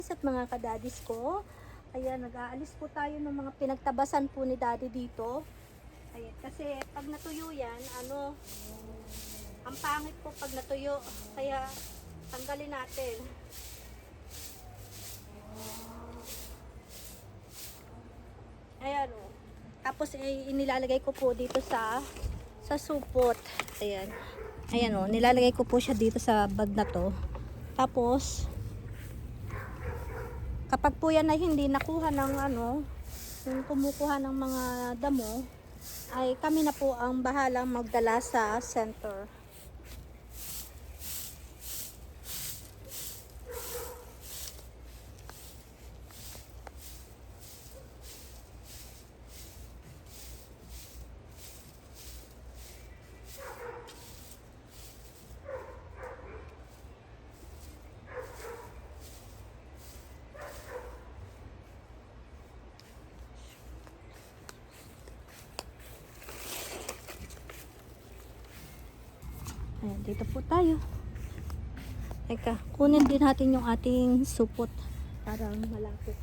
At mga kadadis ko, ayan, nag-aalis po tayo ng mga pinagtabasan po ni daddy dito. Ayan, kasi pag natuyo yan, ang pangit po pag natuyo, kaya tanggalin natin. Ayan o. Tapos inilalagay ko po dito sa supot. Ayan. Ayan o, nilalagay ko po siya dito sa bag na to. Tapos kapag po yan ay hindi nakuha ng yung kumukuha ng mga damo, ay kami na po ang bahalang magdala sa center. Ayan, dito po tayo. Teka, kunin din natin yung ating supot para malapit.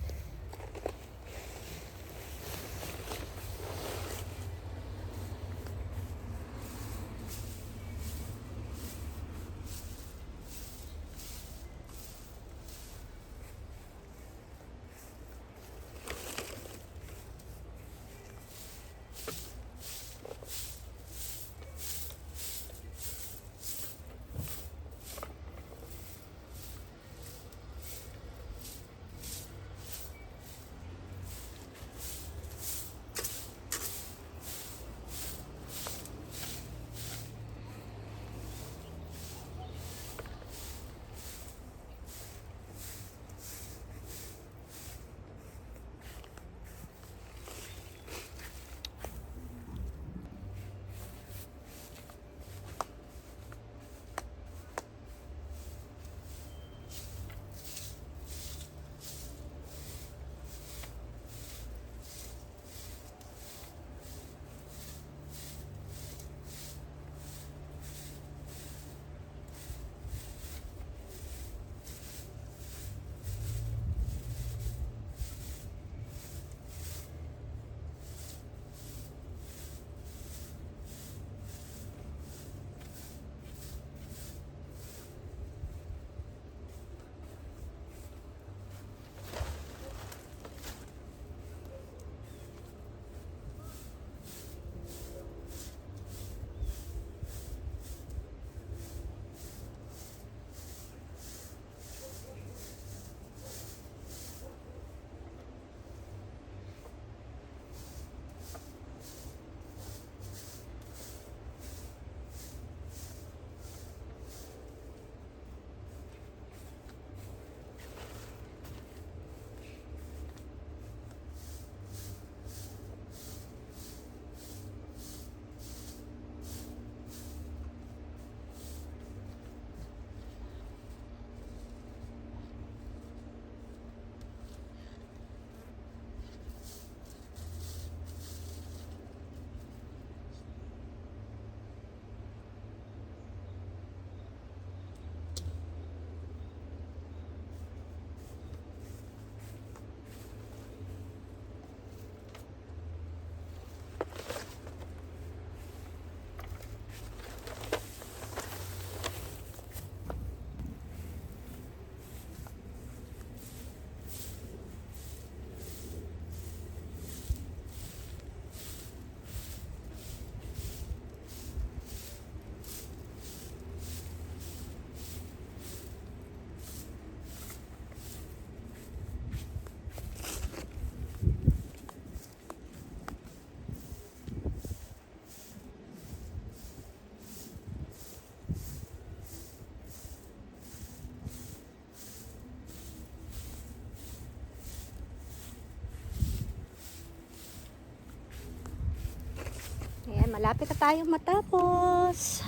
Ayan, malapit na tayong matapos.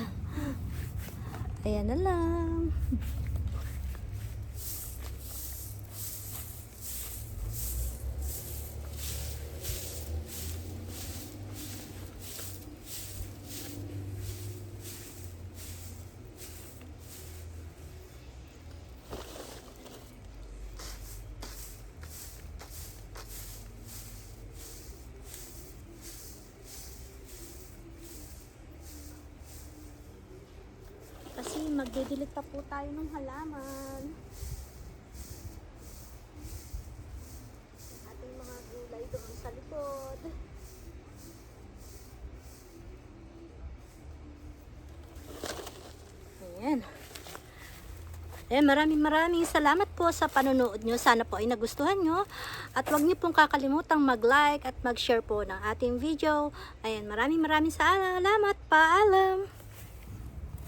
Ayan na lang. magdidilig pa po tayo ng halaman. Ating mga gulay doon sa likod. Ayan. Maraming salamat po sa panonood nyo. Sana po ay nagustuhan nyo. At huwag nyo pong kakalimutang mag-like at mag-share po ng ating video. Ayan, maraming salamat. Paalam!